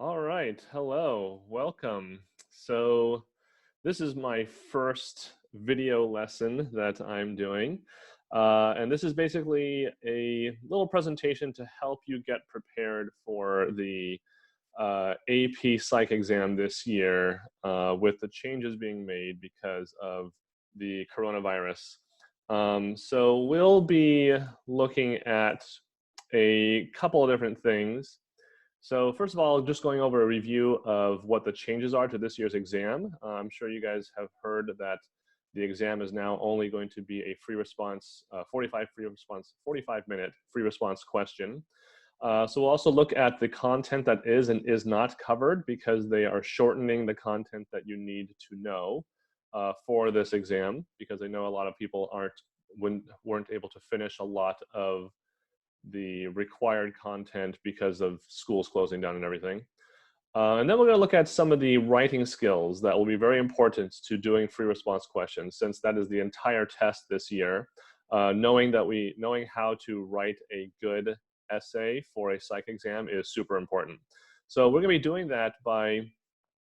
All right, hello, welcome. So this is my first video lesson that I'm doing. And this is basically a little presentation to help you get prepared for the AP Psych exam this year with the changes being made because of the coronavirus. So we'll be looking at a couple of different things. So first of all, just going over a review of what the changes are to this year's exam. I'm sure you guys have heard that the exam is now only going to be a free response, 45-minute free response question. So we'll also look at the content that is and is not covered because they are shortening the content that you need to know for this exam, because I know a lot of people weren't able to finish a lot of the required content because of schools closing down and everything. And then we're going to look at some of the writing skills that will be very important to doing free response questions, since that is the entire test this year. Knowing how to write a good essay for a psych exam is super important. So we're going to be doing that by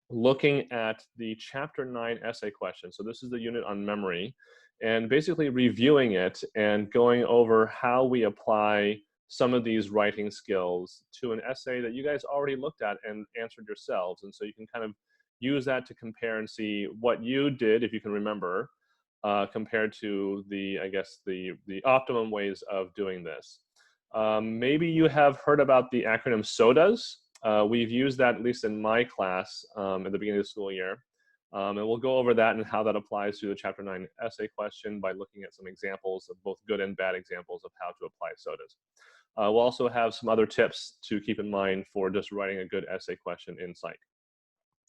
looking at the chapter 9 essay question. So this is the unit on memory, and basically reviewing it and going over how we apply some of these writing skills to an essay that you guys already looked at and answered yourselves. And so you can kind of use that to compare and see what you did, if you can remember, compared to the optimum ways of doing this. Maybe you have heard about the acronym SODAs. We've used that, at least in my class, at the beginning of the school year. And we'll go over that and how that applies to the Chapter 9 essay question by looking at some examples of both good and bad examples of how to apply SODAs. We'll also have some other tips to keep in mind for just writing a good essay question in Psych.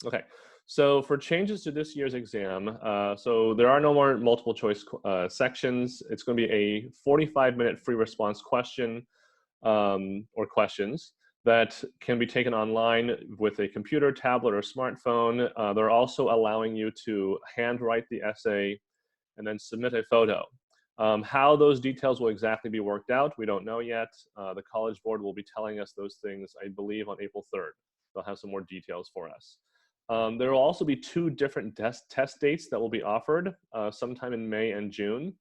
Okay, so for changes to this year's exam, so there are no more multiple choice sections. It's going to be a 45-minute free response question or questions that can be taken online with a computer, tablet, or smartphone. They're also allowing you to handwrite the essay and then submit a photo. How those details will exactly be worked out, we don't know yet. The College Board will be telling us those things, I believe, on April 3rd. They'll have some more details for us. There will also be two different test dates that will be offered, sometime in May and June.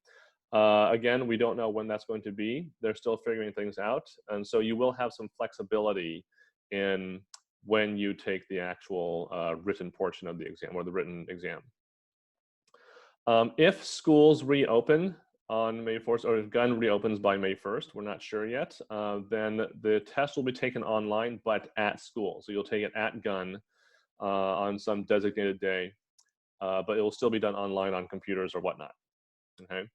Again, we don't know when that's going to be. They're still figuring things out. And so you will have some flexibility in when you take the actual written portion of the exam, or the written exam. If schools reopen on May 4th, or if Gun reopens by May 1st, we're not sure yet, then the test will be taken online, but at school. So you'll take it at Gun on some designated day, but it will still be done online on computers or whatnot. Okay.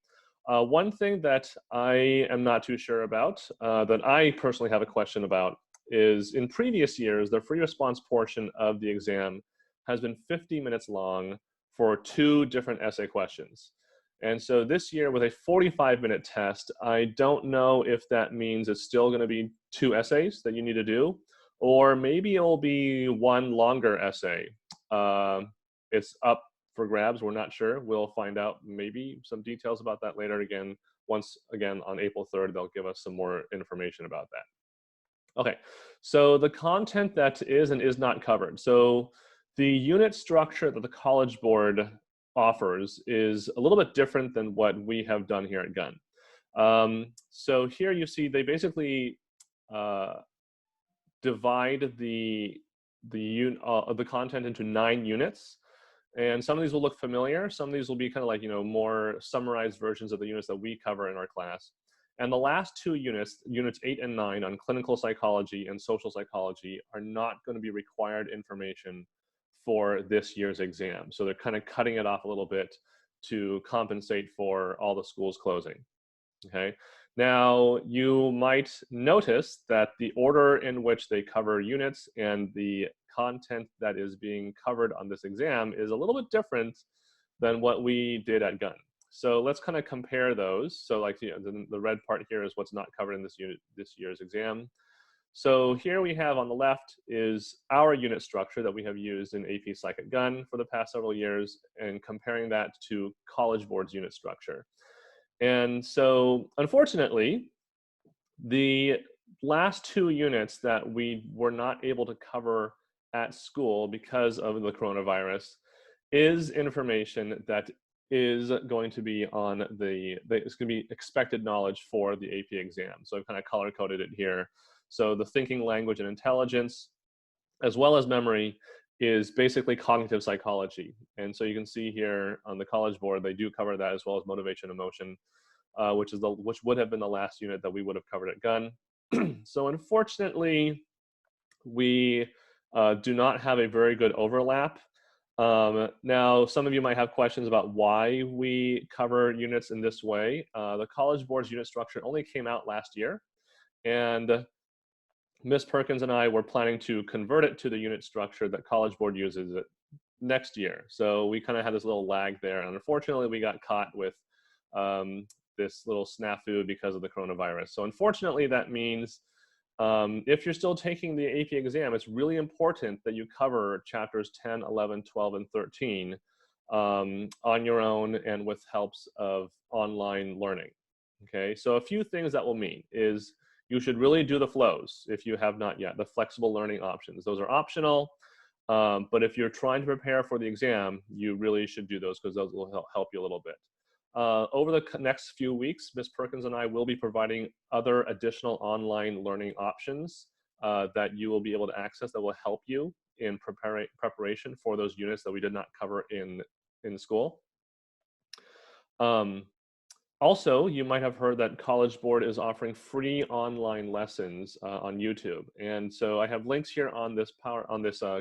One thing that I am not too sure about, that I personally have a question about, is in previous years, the free response portion of the exam has been 50 minutes long for 2 different essay questions. And so this year, with a 45-minute test, I don't know if that means it's still going to be 2 essays that you need to do, or maybe it'll be 1 longer essay. It's up for grabs. We're not sure. We'll find out maybe some details about that later. Once again on April 3rd, they'll give us some more information about that. Okay, so the content that is and is not covered. So the unit structure that the College Board offers is a little bit different than what we have done here at Gun. So here you see they basically divide the content into 9 units. And some of these will look familiar. Some of these will be kind of like, more summarized versions of the units that we cover in our class. And the last 2 units, units 8 and 9 on clinical psychology and social psychology, are not going to be required information for this year's exam. So they're kind of cutting it off a little bit to compensate for all the schools closing. Okay. Now, you might notice that the order in which they cover units and the content that is being covered on this exam is a little bit different than what we did at Gun. So let's kind of compare those. So like the red part here is what's not covered in this year's exam. So here we have on the left is our unit structure that we have used in AP Psych at Gun for the past several years, and comparing that to College Board's unit structure. And so unfortunately, the last 2 units that we were not able to cover at school because of the coronavirus is information that is going to be on it's going to be expected knowledge for the AP exam. So I've kind of color coded it here. So the thinking, language, and intelligence, as well as memory, is basically cognitive psychology. And so you can see here on the College Board, they do cover that, as well as motivation, emotion, which would have been the last unit that we would have covered at Gun. So unfortunately, we do not have a very good overlap. Now, some of you might have questions about why we cover units in this way. The College Board's unit structure only came out last year, and Ms. Perkins and I were planning to convert it to the unit structure that College Board uses it next year. So we kind of had this little lag there, and unfortunately, we got caught with this little snafu because of the coronavirus. So unfortunately, that means if you're still taking the AP exam, it's really important that you cover chapters 10, 11, 12, and 13 on your own and with helps of online learning. Okay, so a few things that will mean is you should really do the flows if you have not yet, the flexible learning options. Those are optional, but if you're trying to prepare for the exam, you really should do those because those will help you a little bit. Over the next few weeks, Ms. Perkins and I will be providing other additional online learning options that you will be able to access that will help you in preparation for those units that we did not cover in school. Also, you might have heard that College Board is offering free online lessons on YouTube. And so I have links here on this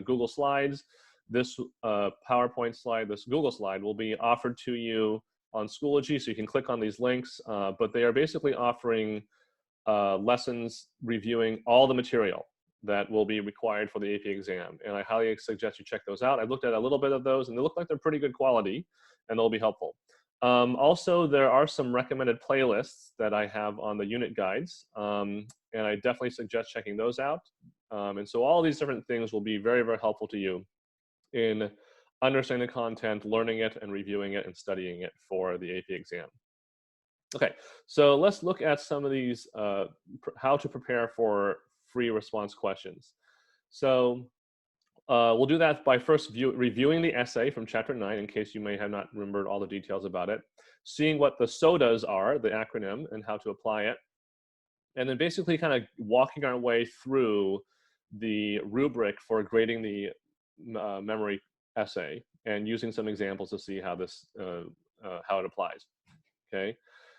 Google Slides. This PowerPoint slide, this Google slide will be offered to you on Schoology, so you can click on these links, but they are basically offering lessons reviewing all the material that will be required for the AP exam. And I highly suggest you check those out. I looked at a little bit of those and they look like they're pretty good quality and they'll be helpful. Also, there are some recommended playlists that I have on the unit guides, and I definitely suggest checking those out. And so all these different things will be very, very helpful to you in understanding the content, learning it, and reviewing it and studying it for the AP exam. Okay, so let's look at some of these, how to prepare for free response questions. So we'll do that by first reviewing the essay from chapter 9, in case you may have not remembered all the details about it, seeing what the SODAs are, the acronym, and how to apply it, and then basically kind of walking our way through the rubric for grading the memory essay and using some examples to see how this how it applies. Okay,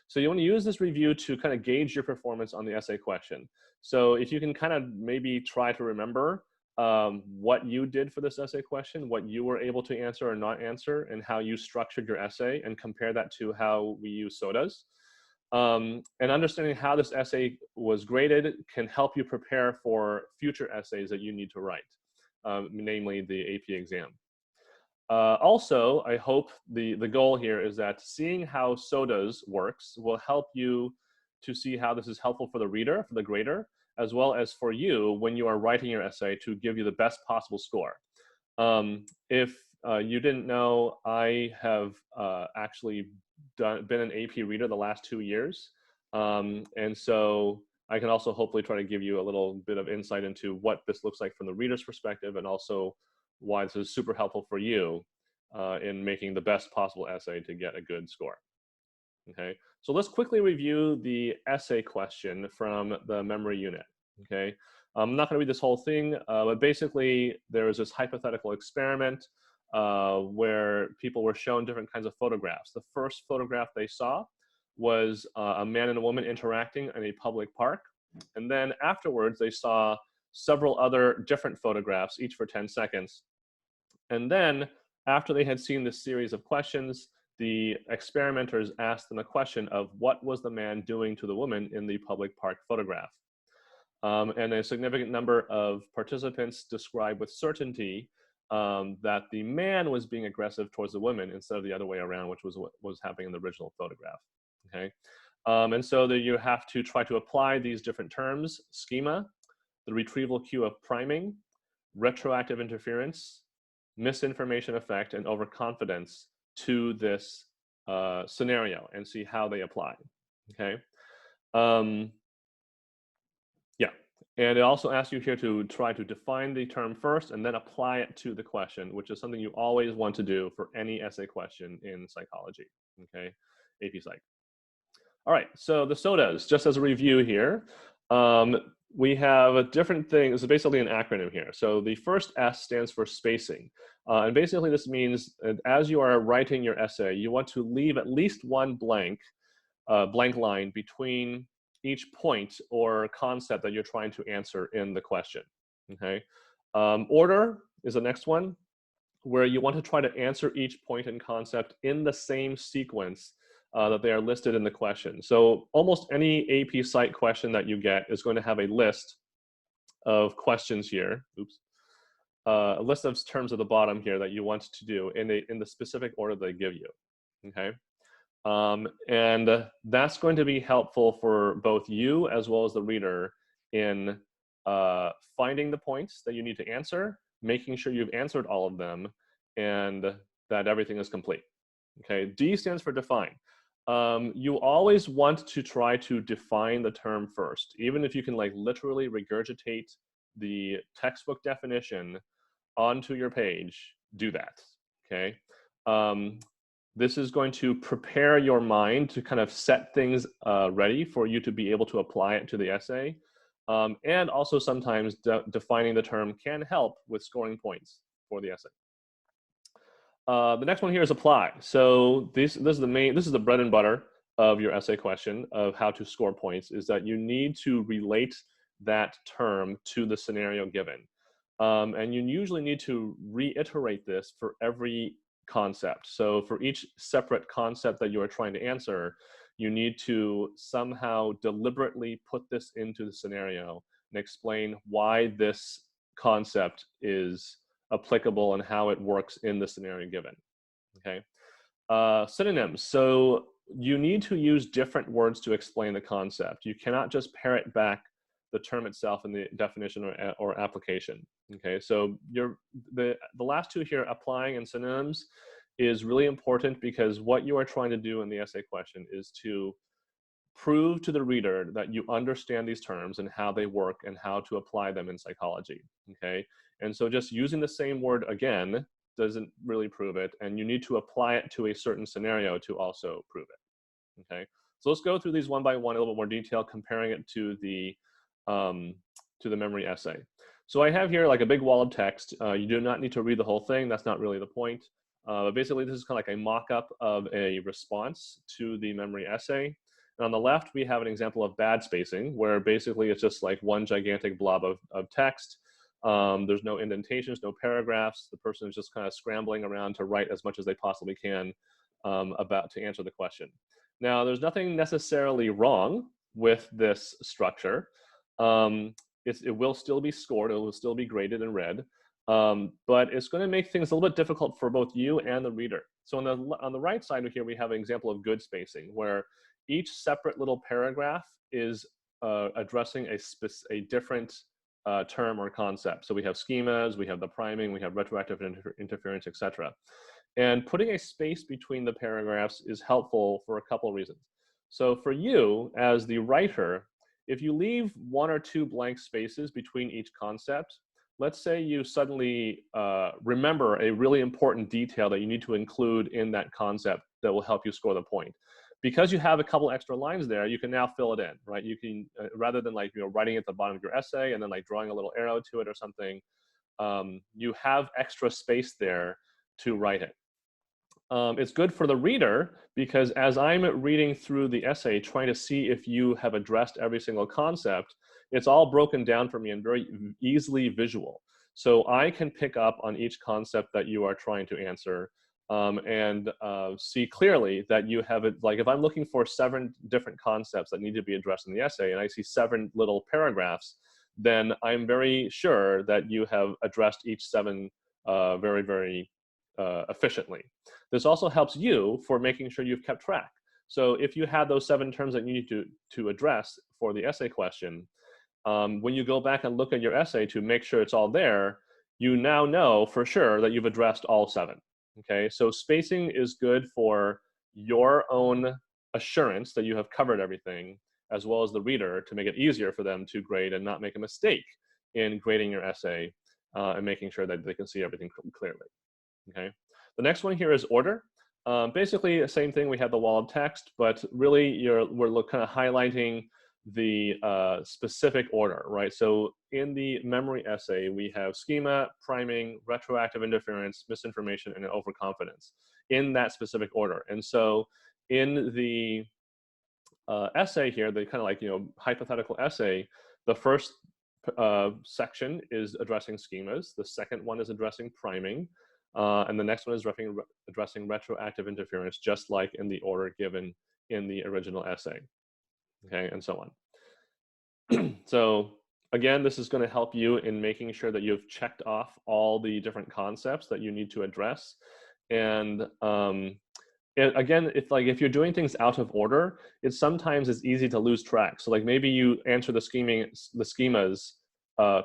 so you want to use this review to kind of gauge your performance on the essay question. So if you can kind of maybe try to remember what you did for this essay question, what you were able to answer or not answer, and how you structured your essay, and compare that to how we use SODAs. And understanding how this essay was graded can help you prepare for future essays that you need to write, namely the AP exam. Also, I hope the goal here is that seeing how SODAs works will help you to see how this is helpful for the reader, for the grader, as well as for you when you are writing your essay to give you the best possible score. If you didn't know, I have actually been an AP reader the last 2 years. And so I can also hopefully try to give you a little bit of insight into what this looks like from the reader's perspective, and also why this is super helpful for you in making the best possible essay to get a good score. Okay, so let's quickly review the essay question from the memory unit. Okay, I'm not going to read this whole thing, but basically there was this hypothetical experiment where people were shown different kinds of photographs. The first photograph they saw was a man and a woman interacting in a public park. And then afterwards, they saw several other different photographs, each for 10 seconds. And then after they had seen this series of questions, the experimenters asked them a question of what was the man doing to the woman in the public park photograph. And a significant number of participants described with certainty that the man was being aggressive towards the woman instead of the other way around, which was what was happening in the original photograph. Okay, and so that you have to try to apply these different terms: schema, the retrieval cue of priming, retroactive interference, misinformation effect, and overconfidence to this scenario, and see how they apply. Okay. Yeah. And it also asks you here to try to define the term first and then apply it to the question, which is something you always want to do for any essay question in psychology, okay, AP Psych. All right, so the SOTAs, just as a review here, we have different things. It's basically an acronym here. So the first S stands for spacing. And basically this means that as you are writing your essay, you want to leave at least one blank line between each point or concept that you're trying to answer in the question, okay? Order is the next one, where you want to try to answer each point and concept in the same sequence that they are listed in the question. So almost any AP Psych question that you get is going to have a list of questions here. Oops. A list of terms at the bottom here that you want to do in the specific order they give you, okay? And that's going to be helpful for both you as well as the reader in finding the points that you need to answer, making sure you've answered all of them, and that everything is complete. Okay, D stands for define. You always want to try to define the term first, even if you can like literally regurgitate the textbook definition onto your page, do that, okay? This is going to prepare your mind to kind of set things ready for you to be able to apply it to the essay. And also sometimes defining the term can help with scoring points for the essay. The next one here is apply. So this is the bread and butter of your essay question of how to score points, is that you need to relate that term to the scenario given. And you usually need to reiterate this for every concept. So for each separate concept that you are trying to answer, you need to somehow deliberately put this into the scenario and explain why this concept is applicable and how it works in the scenario given, okay? Synonyms, so you need to use different words to explain the concept. You cannot just parrot back the term itself in the definition or application, okay? So the last two here, applying and synonyms, is really important because what you are trying to do in the essay question is to prove to the reader that you understand these terms and how they work and how to apply them in psychology, okay? And so just using the same word again doesn't really prove it, and you need to apply it to a certain scenario to also prove it, okay? So let's go through these one by one in a little bit more detail, comparing it to the memory essay. So I have here like a big wall of text. You do not need to read the whole thing. That's not really the point. But basically, this is kind of like a mock-up of a response to the memory essay. And on the left, we have an example of bad spacing, where basically it's just like one gigantic blob of text. There's no indentations, no paragraphs. The person is just kind of scrambling around to write as much as they possibly can to answer the question. Now, there's nothing necessarily wrong with this structure. It will still be scored, it will still be graded and read, but it's going to make things a little bit difficult for both you and the reader. So on the right side here, we have an example of good spacing, where each separate little paragraph is addressing a different term or concept. So we have schemas, we have the priming, we have retroactive interference, etc. And putting a space between the paragraphs is helpful for a couple of reasons. So for you, as the writer, if you leave one or two blank spaces between each concept, let's say you suddenly remember a really important detail that you need to include in that concept that will help you score the point. Because you have a couple extra lines there, you can now fill it in, right? You can, rather than like, writing at the bottom of your essay and then like drawing a little arrow to it or something, you have extra space there to write it. It's good for the reader because as I'm reading through the essay, trying to see if you have addressed every single concept, it's all broken down for me and very easily visual. So I can pick up on each concept that you are trying to answer and see clearly that you have it. Like if I'm looking for 7 different concepts that need to be addressed in the essay and I see 7 little paragraphs, then I'm very sure that you have addressed each 7 very, very efficiently. This also helps you for making sure you've kept track. So if you had those 7 terms that you need to address for the essay question, when you go back and look at your essay to make sure it's all there, you now know for sure that you've addressed all 7. Okay, so spacing is good for your own assurance that you have covered everything, as well as the reader, to make it easier for them to grade and not make a mistake in grading your essay and making sure that they can see everything clearly. Okay. The next one here is order. Basically, the same thing. We have the wall of text, but really, we're kind of highlighting the specific order, right? So in the memory essay, we have schema, priming, retroactive interference, misinformation, and overconfidence in that specific order. And so in the essay here, the kind of like, hypothetical essay, the first section is addressing schemas. The second one is addressing priming. And the next one is addressing retroactive interference, just like in the order given in the original essay. Okay, and so on. So again, this is going to help you in making sure that you've checked off all the different concepts that you need to address. And again, if you're doing things out of order, sometimes it's easy to lose track. So like maybe you answer the schemas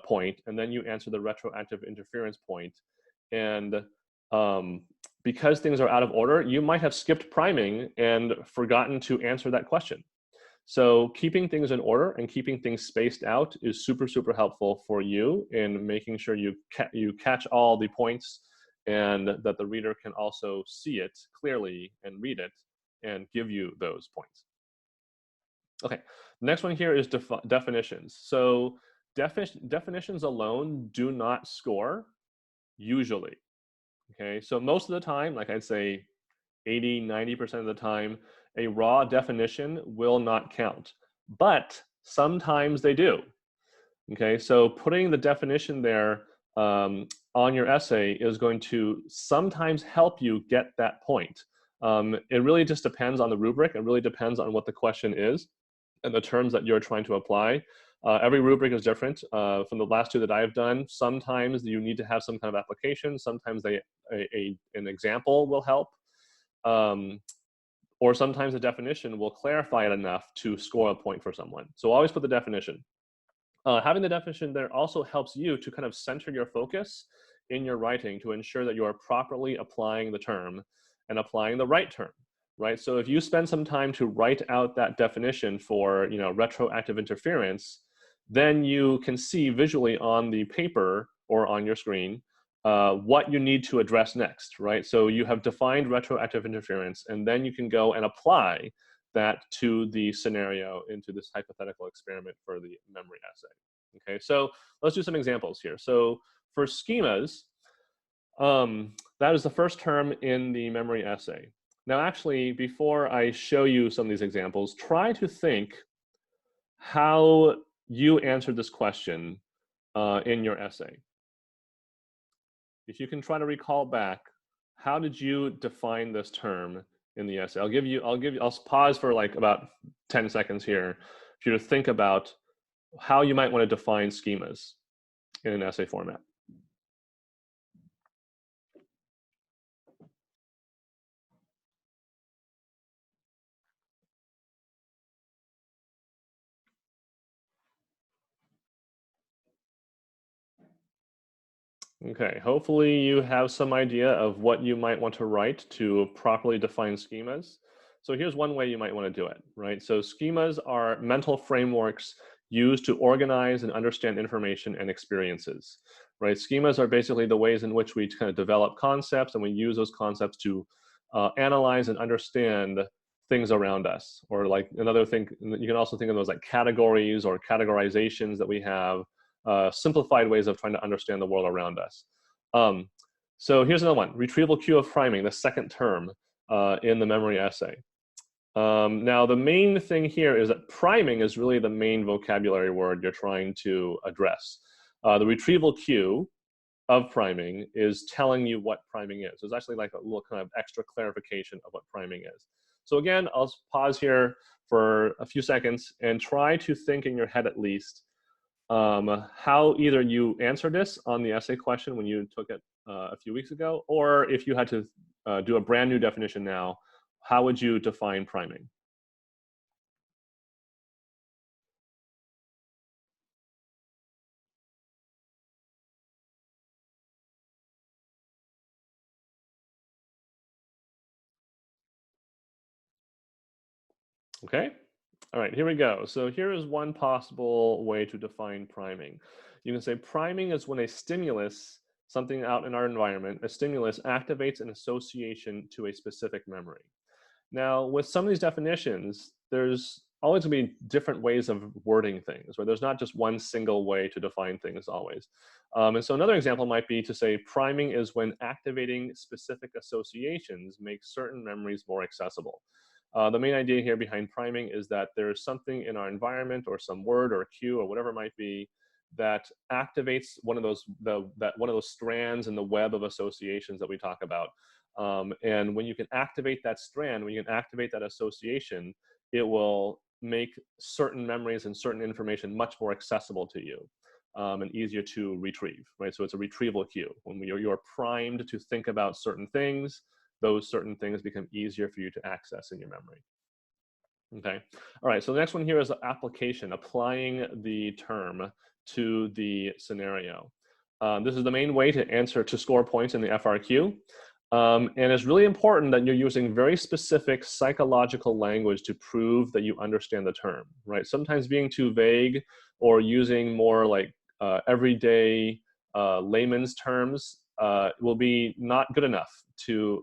point, and then you answer the retroactive interference point. And because things are out of order, you might have skipped priming and forgotten to answer that question. So keeping things in order and keeping things spaced out is super, super helpful for you in making sure you catch all the points and that the reader can also see it clearly and read it and give you those points. Okay, next one here is definitions. So definitions alone do not score, usually. Okay, so most of the time, like I'd say 80, 90% of the time, a raw definition will not count, but sometimes they do. Okay, so putting the definition there on your essay is going to sometimes help you get that point. It really just depends on the rubric. It really depends on what the question is and the terms that you're trying to apply. Every rubric is different. From the last two that I've done, sometimes you need to have some kind of application. Sometimes an example will help. Or sometimes a definition will clarify it enough to score a point for someone. So always put the definition. Having the definition there also helps you to kind of center your focus in your writing to ensure that you are properly applying the term and applying the right term, right? So if you spend some time to write out that definition for, retroactive interference, then you can see visually on the paper or on your screen what you need to address next, right? So you have defined retroactive interference, and then you can go and apply that to the scenario into this hypothetical experiment for the memory essay. Okay, so let's do some examples here. So for schemas, that is the first term in the memory essay. Now, actually, before I show you some of these examples, try to think how you answered this question in your essay. If you can try to recall back, how did you define this term in the essay? I'll pause for like about 10 seconds here for you to think about how you might want to define schemas in an essay format. Okay, hopefully you have some idea of what you might want to write to properly define schemas. So here's one way you might want to do it, right? So schemas are mental frameworks used to organize and understand information and experiences, right? Schemas are basically the ways in which we kind of develop concepts, and we use those concepts to analyze and understand things around us. Or like another thing, you can also think of those like categories or categorizations that we have. Simplified ways of trying to understand the world around us. So here's another one, retrieval queue of priming, the second term in the memory essay. Now, the main thing here is that priming is really the main vocabulary word you're trying to address. The retrieval queue of priming is telling you what priming is. It's actually like a little kind of extra clarification of what priming is. So again, I'll pause here for a few seconds and try to think in your head at least how either you answered this on the essay question when you took it a few weeks ago, or if you had to do a brand new definition now, how would you define priming? Okay, All right, here we go. So here is one possible way to define priming. You can say priming is when a stimulus, something out in our environment, a stimulus activates an association to a specific memory. Now, with some of these definitions, there's always going to be different ways of wording things, right? There's not just one single way to define things always. And so another example might be to say priming is when activating specific associations makes certain memories more accessible. The main idea here behind priming is that there's something in our environment or some word or cue or whatever it might be that activates one of those one of those strands in the web of associations that we talk about. And when you can activate that strand, when you can activate that association, it will make certain memories and certain information much more accessible to you and easier to retrieve, right? So it's a retrieval cue. When you're primed to think about certain things, those certain things become easier for you to access in your memory. Okay, all right, so the next one here is application, applying the term to the scenario. This is the main way to score points in the FRQ. And it's really important that you're using very specific psychological language to prove that you understand the term, right? Sometimes being too vague or using more like everyday layman's terms will be not good enough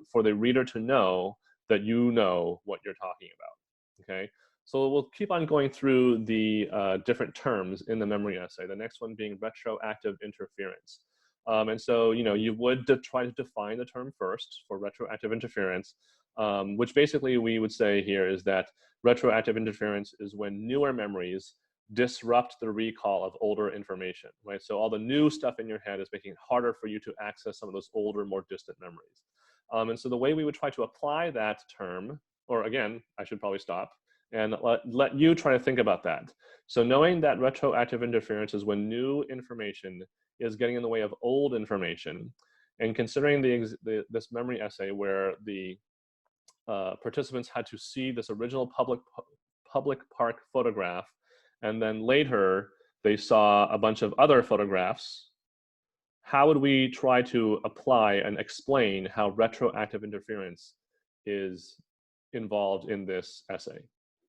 for the reader to know that you know what you're talking about, okay? So we'll keep on going through the different terms in the memory essay, the next one being retroactive interference. And so, you would try to define the term first for retroactive interference, which basically we would say here is that retroactive interference is when newer memories disrupt the recall of older information, right? So all the new stuff in your head is making it harder for you to access some of those older, more distant memories. And so the way we would try to apply that term, or again, I should probably stop and let you try to think about that. So knowing that retroactive interference is when new information is getting in the way of old information, and considering this memory essay where the participants had to see this original public park photograph, and then later they saw a bunch of other photographs, how would we try to apply and explain how retroactive interference is involved in this essay?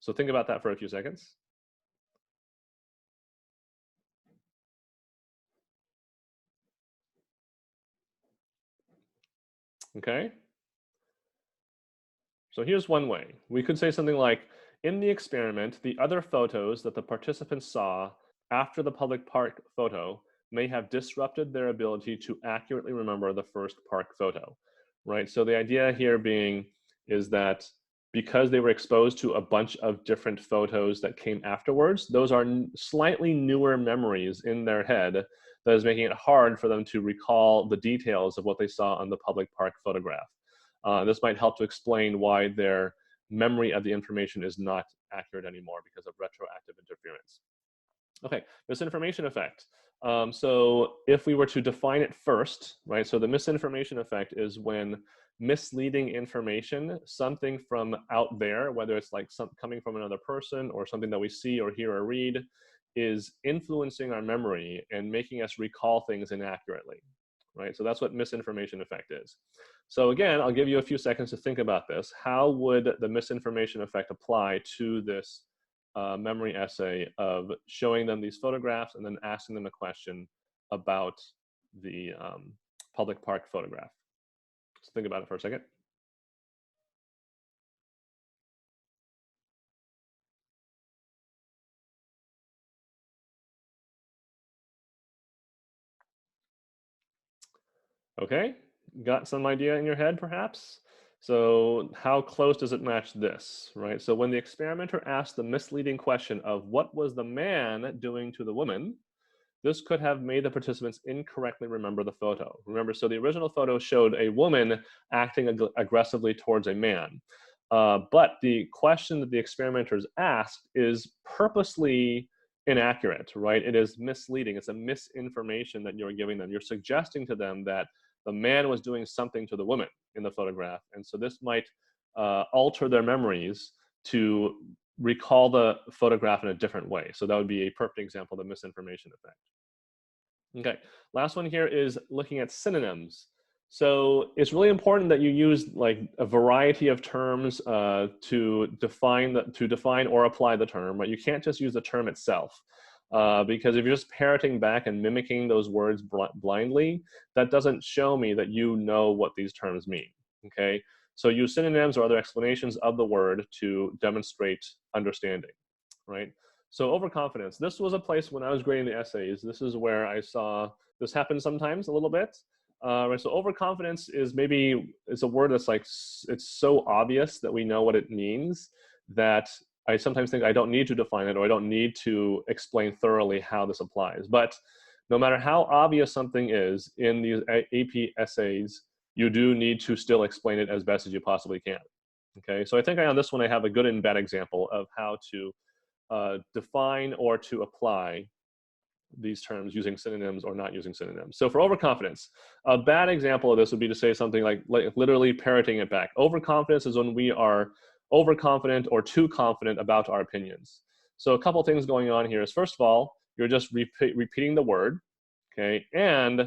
So think about that for a few seconds. Okay. So here's one way. We could say something like, in the experiment, the other photos that the participants saw after the public park photo may have disrupted their ability to accurately remember the first park photo, right? So the idea here being is that because they were exposed to a bunch of different photos that came afterwards, those are slightly newer memories in their head that is making it hard for them to recall the details of what they saw on the public park photograph. This might help to explain why their memory of the information is not accurate anymore because of retroactive interference. Okay, misinformation effect. So if we were to define it first, right, so the misinformation effect is when misleading information, something from out there, whether it's like coming from another person or something that we see or hear or read, is influencing our memory and making us recall things inaccurately, right? So that's what misinformation effect is. So again, I'll give you a few seconds to think about this. How would the misinformation effect apply to this memory essay of showing them these photographs and then asking them a question about the public park photograph? So think about it for a second. Okay, got some idea in your head perhaps? So how close does it match this, right? So when the experimenter asked the misleading question of what was the man doing to the woman, this could have made the participants incorrectly remember the photo. Remember, so the original photo showed a woman acting aggressively towards a man. But the question that the experimenters asked is purposely inaccurate, right? It is misleading. It's a misinformation that you're giving them. You're suggesting to them that the man was doing something to the woman in the photograph. And so this might alter their memories to recall the photograph in a different way. So that would be a perfect example of the misinformation effect. Okay, last one here is looking at synonyms. So it's really important that you use like a variety of terms to define or apply the term. Right? You can't just use the term itself because if you're just parroting back and mimicking those words blindly, that doesn't show me that you know what these terms mean. Okay, so use synonyms or other explanations of the word to demonstrate understanding. Right. So overconfidence. This was a place when I was grading the essays. This is where I saw this happen sometimes a little bit. Right, so overconfidence is maybe, it's a word that's like, it's so obvious that we know what it means that I sometimes think I don't need to define it or I don't need to explain thoroughly how this applies. But no matter how obvious something is in these AP essays, you do need to still explain it as best as you possibly can. Okay, so I think on this one I have a good and bad example of how to define or to apply these terms using synonyms or not using synonyms. So for overconfidence, a bad example of this would be to say something like literally parroting it back. Overconfidence is when we are overconfident or too confident about our opinions. So a couple things going on here is, first of all, you're just repeating the word, okay? And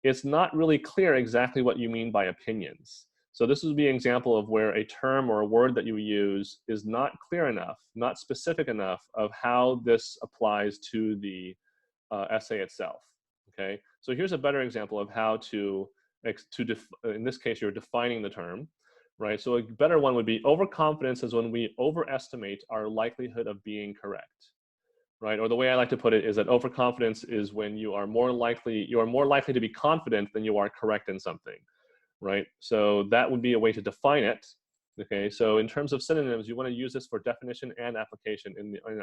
it's not really clear exactly what you mean by opinions. So this would be an example of where a term or a word that you use is not clear enough, not specific enough of how this applies to the essay itself. Okay, so here's a better example of how to in this case, you're defining the term, right? So a better one would be overconfidence is when we overestimate our likelihood of being correct, right? Or the way I like to put it is that overconfidence is when you are more likely to be confident than you are correct in something, right? So that would be a way to define it. Okay, so in terms of synonyms, you want to use this for definition and application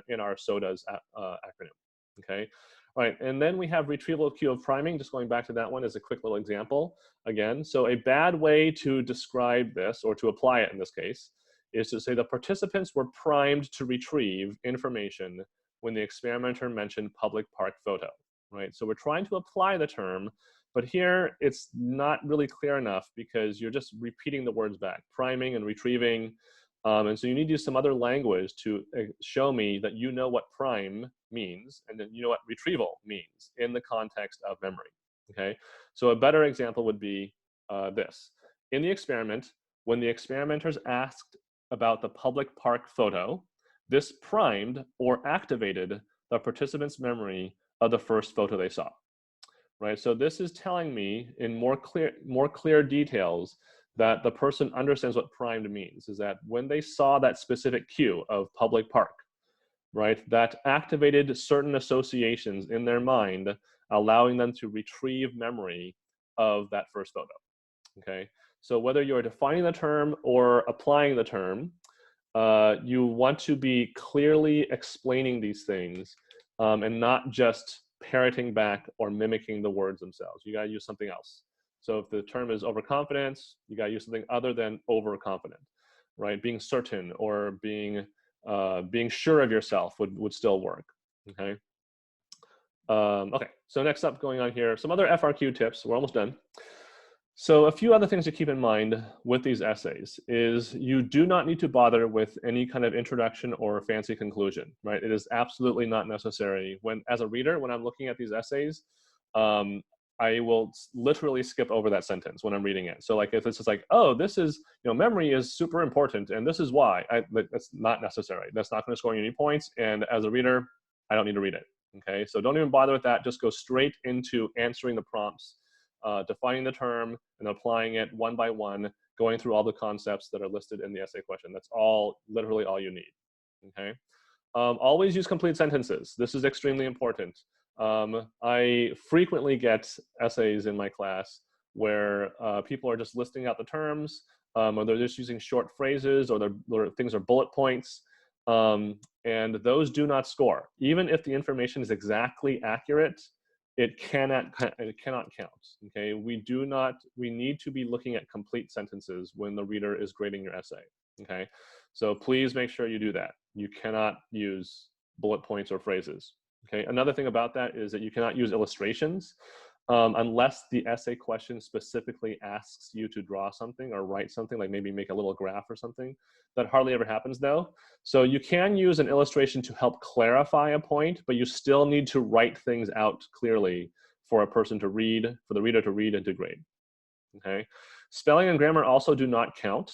in our SODA's acronym. Okay, all right, and then we have retrieval queue of priming. Just going back to that one as a quick little example again. So a bad way to describe this, or to apply it in this case, is to say the participants were primed to retrieve information when the experimenter mentioned public park photo, right? So we're trying to apply the term, but here it's not really clear enough because you're just repeating the words back, priming and retrieving. And so you need to use some other language to show me that you know what prime means and that you know what retrieval means in the context of memory, okay? So a better example would be this. In the experiment, when the experimenters asked about the public park photo, this primed or activated the participants' memory of the first photo they saw, right? So this is telling me in more clear details that the person understands what primed means, is that when they saw that specific cue of public park, right, that activated certain associations in their mind, allowing them to retrieve memory of that first photo, okay? So whether you're defining the term or applying the term, you want to be clearly explaining these things and not just parroting back or mimicking the words themselves. You gotta use something else. So if the term is overconfidence, you gotta use something other than overconfident, right? Being certain or being sure of yourself would still work, okay? Okay, so next up going on here, some other FRQ tips, we're almost done. So a few other things to keep in mind with these essays is you do not need to bother with any kind of introduction or fancy conclusion, right? It is absolutely not necessary. As a reader, when I'm looking at these essays, I will literally skip over that sentence when I'm reading it. So like if it's just like, oh, this is, memory is super important and this is why, that's not necessary. That's not gonna score you any points. And as a reader, I don't need to read it, okay? So don't even bother with that. Just go straight into answering the prompts, defining the term and applying it one by one, going through all the concepts that are listed in the essay question. That's literally all you need, okay? Always use complete sentences. This is extremely important. I frequently get essays in my class where people are just listing out the terms, or they're just using short phrases, or things are bullet points, and those do not score. Even if the information is exactly accurate, it cannot count, okay? We need to be looking at complete sentences when the reader is grading your essay, okay? So please make sure you do that. You cannot use bullet points or phrases, okay? Another thing about that is that you cannot use illustrations unless the essay question specifically asks you to draw something or write something, like maybe make a little graph or something. That hardly ever happens though. So you can use an illustration to help clarify a point, but you still need to write things out clearly for a person to read, for the reader to read and to grade, okay? Spelling and grammar also do not count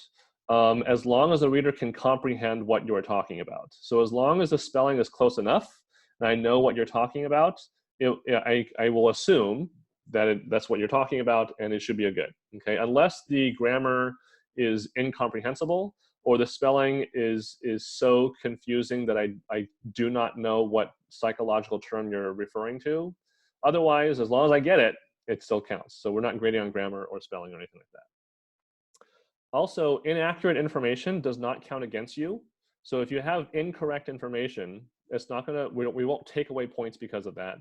as long as the reader can comprehend what you're talking about. So as long as the spelling is close enough and I know what you're talking about, I will assume that that's what you're talking about and it should be a good, okay? Unless the grammar is incomprehensible or the spelling is so confusing that I do not know what psychological term you're referring to. Otherwise, as long as I get it, it still counts. So we're not grading on grammar or spelling or anything like that. Also, inaccurate information does not count against you. So if you have incorrect information, it's not gonna, we won't take away points because of that,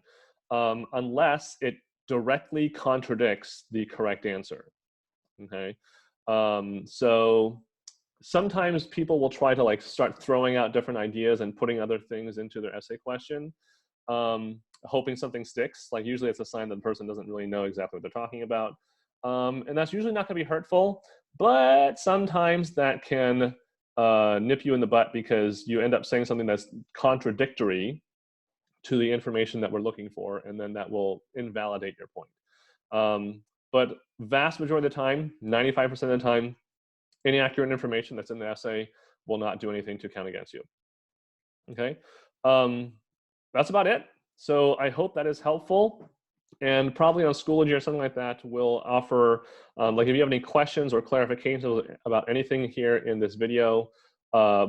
unless it directly contradicts the correct answer, okay? So sometimes people will try to like start throwing out different ideas and putting other things into their essay question, hoping something sticks. Like usually it's a sign that the person doesn't really know exactly what they're talking about. And that's usually not gonna be hurtful, but sometimes that can nip you in the butt because you end up saying something that's contradictory to the information that we're looking for, and then that will invalidate your point. But vast majority of the time, 95% of the time, inaccurate information that's in the essay will not do anything to count against you. Okay, that's about it. So I hope that is helpful. And probably on Schoology or something like that, we'll offer, like if you have any questions or clarifications about anything here in this video,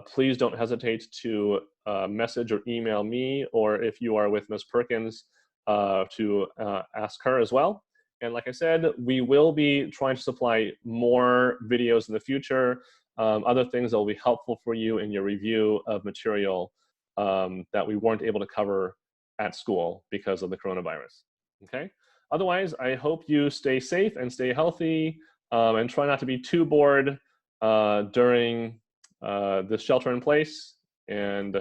please don't hesitate to message or email me, or if you are with Ms. Perkins, to ask her as well. And like I said, we will be trying to supply more videos in the future, other things that will be helpful for you in your review of material that we weren't able to cover at school because of the coronavirus. Okay. Otherwise, I hope you stay safe and stay healthy, and try not to be too bored during this shelter in place, and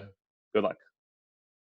good luck.